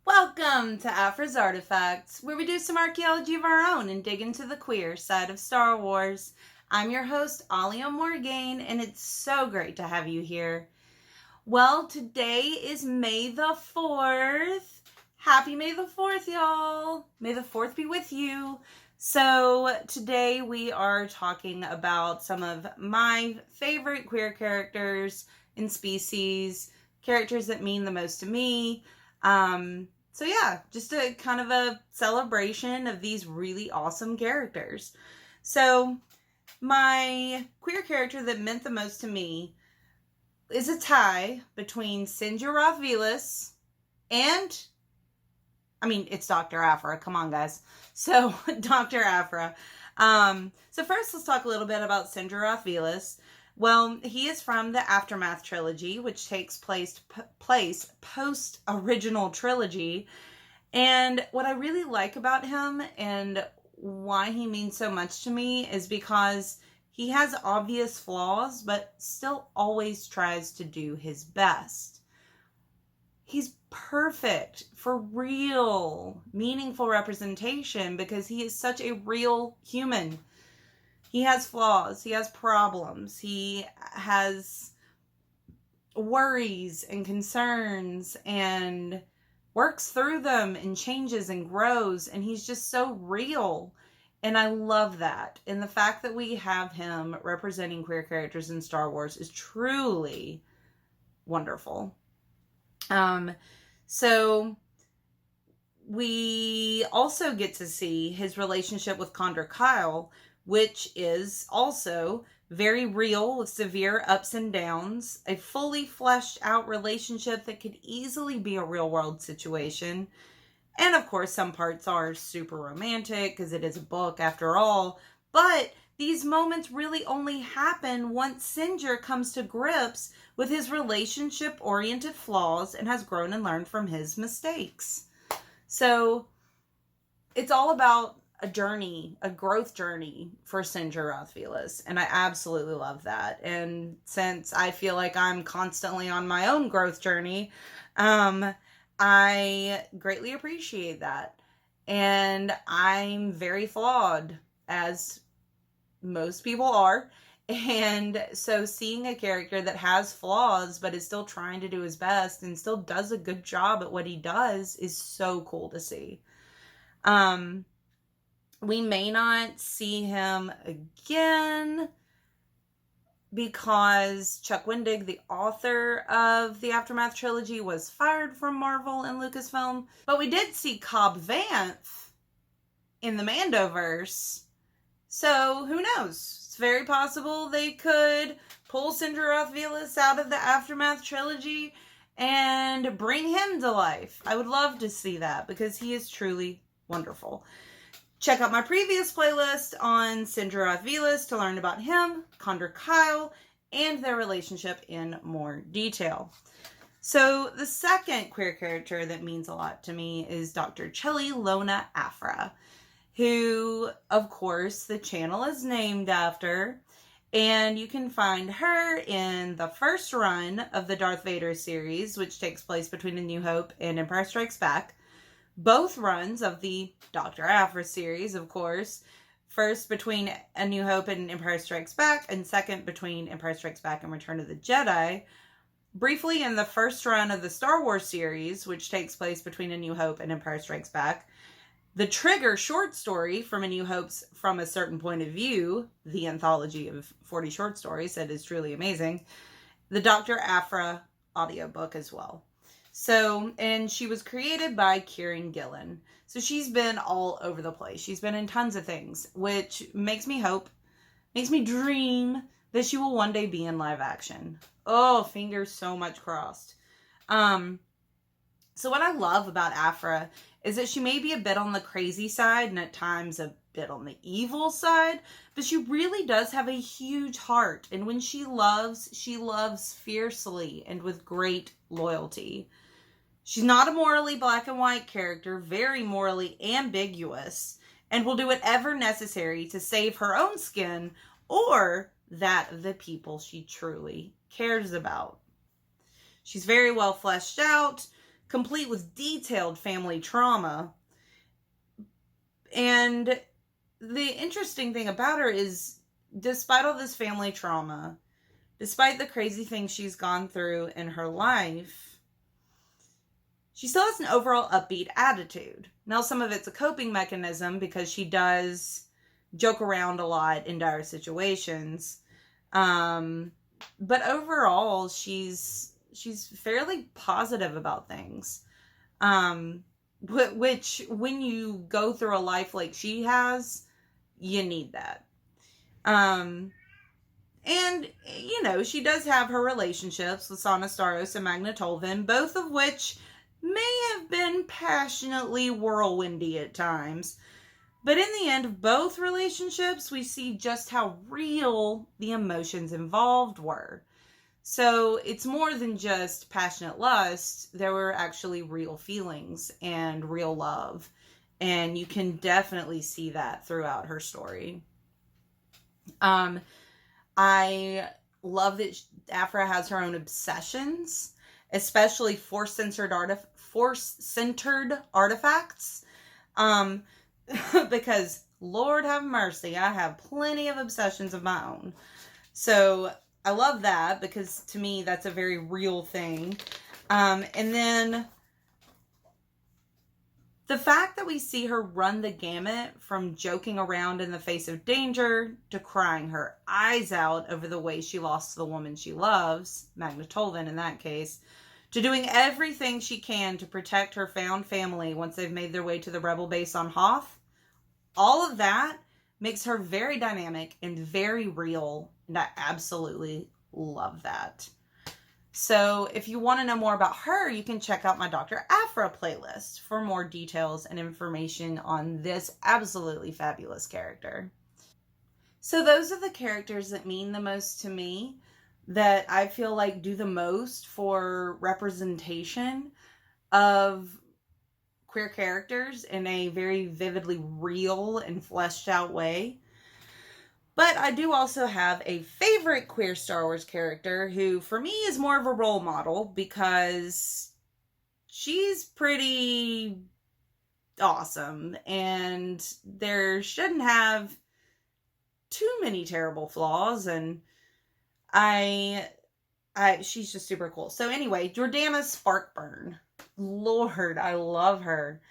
Welcome to Aphra's Artifacts, where we do some archaeology of our own and dig into the queer side of Star Wars. I'm your host, Alia Morgaine, and it's so great to have you here. Well, today is May the 4th. Happy May the 4th, y'all. May the 4th be with you. So today we are talking about some of my favorite queer characters and species, characters that mean the most to me. So yeah, just a kind of a celebration of these really awesome characters. So my queer character that meant the most to me is a tie between Cinderella and, it's Dr. Aphra. Come on, guys. So Dr. Aphra. So first let's talk a little bit about Cinderella. Well, he is from the Aftermath trilogy, which takes place post-original trilogy. And what I really like about him and why he means so much to me is because he has obvious flaws, but still always tries to do his best. He's perfect for real, meaningful representation because he is such a real human. He has flaws, he has problems, he has worries and concerns and works through them and changes and grows, and he's just so real. And I love that. And the fact that we have him representing queer characters in Star Wars is truly wonderful. So we also get to see his relationship with Condor Kyle, which is also very real with severe ups and downs, a fully fleshed out relationship that could easily be a real world situation. And of course, some parts are super romantic because it is a book after all, but these moments really only happen once Cinder comes to grips with his relationship-oriented flaws and has grown and learned from his mistakes. So it's all about a journey, a growth journey for Cinderella, and I absolutely love that. And since I feel like I'm constantly on my own growth journey, I greatly appreciate that. And I'm very flawed, as most people are. And so seeing a character that has flaws but is still trying to do his best and still does a good job at what he does is so cool to see. We may not see him again because Chuck Wendig, the author of the Aftermath trilogy, was fired from Marvel and Lucasfilm. But we did see Cobb Vanth in the Mandoverse. So who knows? It's very possible they could pull Cinderella out of the Aftermath trilogy and bring him to life. I would love to see that because he is truly wonderful. Check out my previous playlist on Cinderella to learn about him, Condor Kyle, and their relationship in more detail. So the second queer character that means a lot to me is Dr. Chelly Lona Aphra, who, of course, the channel is named after. And you can find her in the first run of the Darth Vader series, which takes place between A New Hope and Empire Strikes Back. Both runs of the Dr. Aphra series, of course. First between A New Hope and Empire Strikes Back, and second between Empire Strikes Back and Return of the Jedi. Briefly in the first run of the Star Wars series, which takes place between A New Hope and Empire Strikes Back. The Trigger short story from A New Hope's From a Certain Point of View, the anthology of 40 short stories that is truly amazing. The Dr. Aphra audiobook as well. So, and she was created by Kieran Gillen. So she's been all over the place. She's been in tons of things, which makes me dream that she will one day be in live action. Oh, fingers so much crossed. So what I love about Aphra is that she may be a bit on the crazy side and at times a bit on the evil side, but she really does have a huge heart. And when she loves fiercely and with great loyalty. She's not a morally black and white character, very morally ambiguous, and will do whatever necessary to save her own skin or that of the people she truly cares about. She's very well fleshed out, complete with detailed family trauma. And the interesting thing about her is, despite all this family trauma, despite the crazy things she's gone through in her life, she still has an overall upbeat attitude. Now, some of it's a coping mechanism because she does joke around a lot in dire situations. But overall, she's fairly positive about things. Which, when you go through a life like she has, you need that. And, you know, she does have her relationships with Sonostaros and Magnetolvin, both of which may have been passionately whirlwindy at times. But in the end of both relationships, we see just how real the emotions involved were. So it's more than just passionate lust. There were actually real feelings and real love. And you can definitely see that throughout her story. I love that Aphra has her own obsessions, especially force-centered artifacts. Because, Lord have mercy, I have plenty of obsessions of my own. So I love that, because to me that's a very real thing. And then the fact that we see her run the gamut from joking around in the face of danger to crying her eyes out over the way she lost the woman she loves, Magnetolvin in that case, to doing everything she can to protect her found family once they've made their way to the rebel base on Hoth, all of that makes her very dynamic and very real, and I absolutely love that. So if you want to know more about her, you can check out my Dr. Aphra playlist for more details and information on this absolutely fabulous character. So those are the characters that mean the most to me, that I feel like do the most for representation of queer characters in a very vividly real and fleshed out way. But I do also have a favorite queer Star Wars character who, for me, is more of a role model because she's pretty awesome and there shouldn't have too many terrible flaws, and she's just super cool. So anyway, Jordana Sparkburn. Lord, I love her.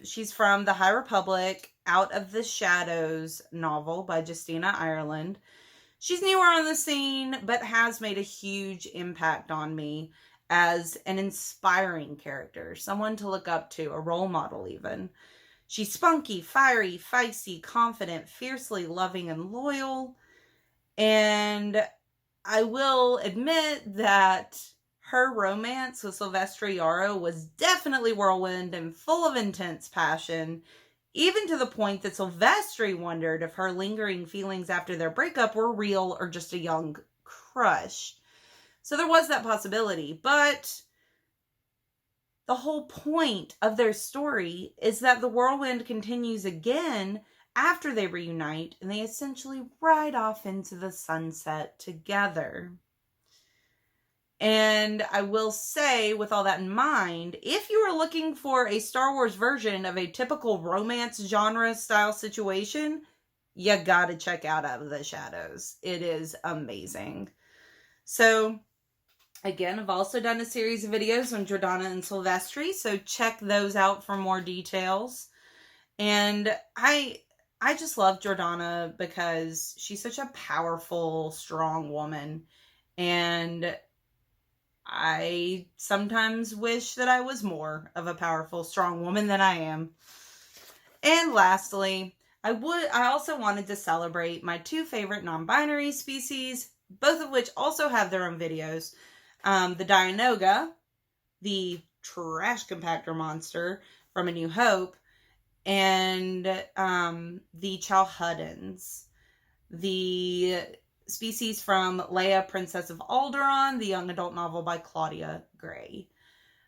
She's from the High Republic, Out of the Shadows novel by Justina Ireland. She's newer on the scene, but has made a huge impact on me as an inspiring character, someone to look up to, a role model even. She's spunky, fiery, feisty, confident, fiercely loving, and loyal. And I will admit that her romance with Sylvester Yarrow was definitely whirlwind and full of intense passion, even to the point that Sylvester wondered if her lingering feelings after their breakup were real or just a young crush. So there was that possibility, but the whole point of their story is that the whirlwind continues again after they reunite, and they essentially ride off into the sunset together. And I will say, with all that in mind, if you are looking for a Star Wars version of a typical romance genre style situation, you gotta check out of the Shadows. It is amazing. So, again, I've also done a series of videos on Jordana and Sylvester, so check those out for more details. And I just love Jordana because she's such a powerful, strong woman. And I sometimes wish that I was more of a powerful, strong woman than I am. And lastly, I also wanted to celebrate my two favorite non-binary species, both of which also have their own videos. The Dianoga, the trash compactor monster from A New Hope, and the Chowhuddins, the species from Leia, Princess of Alderaan, the young adult novel by Claudia Gray.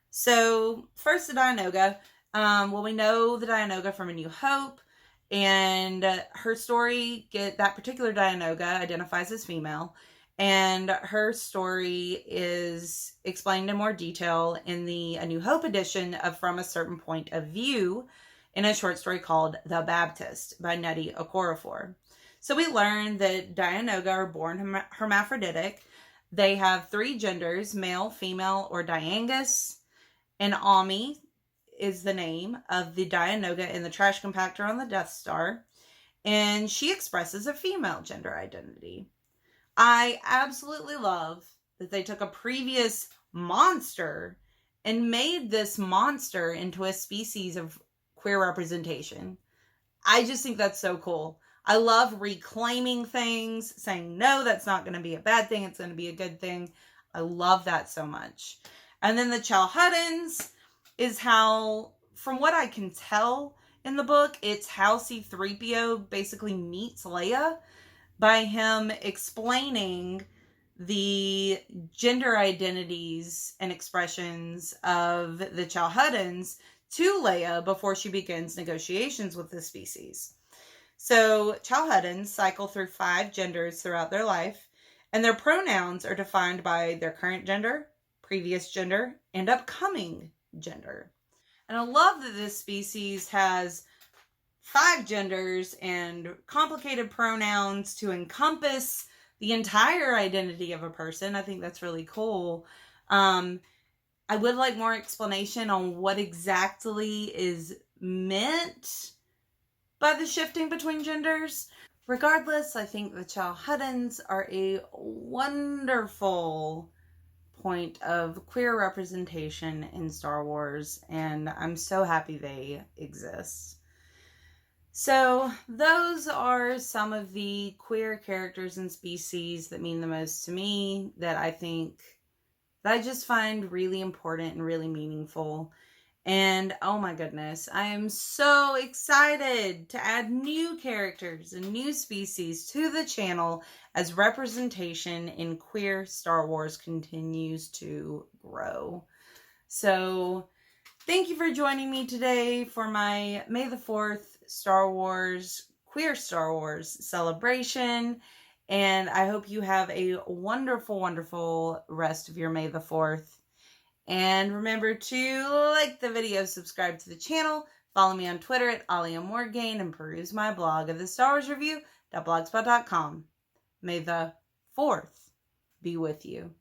So, first the Dianoga. Well, we know the Dianoga from A New Hope, and her story, that particular Dianoga identifies as female, And her story is explained in more detail in the A New Hope edition of From a Certain Point of View in a short story called The Baptist by Nnedi Okorafor. So we learn that Dianoga are born hermaphroditic. They have 3 genders, male, female, or diangus. And Ami is the name of the Dianoga in the trash compactor on the Death Star. And she expresses a female gender identity. I absolutely love that they took a previous monster and made this monster into a species of queer representation. I just think that's so cool. I love reclaiming things, saying, no, that's not going to be a bad thing. It's going to be a good thing. I love that so much. And then the Chalhuddins is how, from what I can tell in the book, it's how C-3PO basically meets Leia, by him explaining the gender identities and expressions of the Chalhuddins to Leia before she begins negotiations with the species. So Chalhuddins cycle through 5 genders throughout their life, and their pronouns are defined by their current gender, previous gender, and upcoming gender. And I love that this species has 5 genders and complicated pronouns to encompass the entire identity of a person. I think that's really cool. I would like more explanation on what exactly is meant by the shifting between genders. Regardless, I think the Chalhuddins are a wonderful point of queer representation in Star Wars, and I'm so happy they exist. So those are some of the queer characters and species that mean the most to me, that I think that I just find really important and really meaningful. And oh my goodness, I am so excited to add new characters and new species to the channel as representation in queer Star Wars continues to grow. So thank you for joining me today for my May the 4th Queer Star Wars celebration. And I hope you have a wonderful, wonderful rest of your May the 4th. And remember to like the video, subscribe to the channel, follow me on Twitter at AliaMorgain, and peruse my blog at thestarwarsreview.blogspot.com. May the 4th be with you.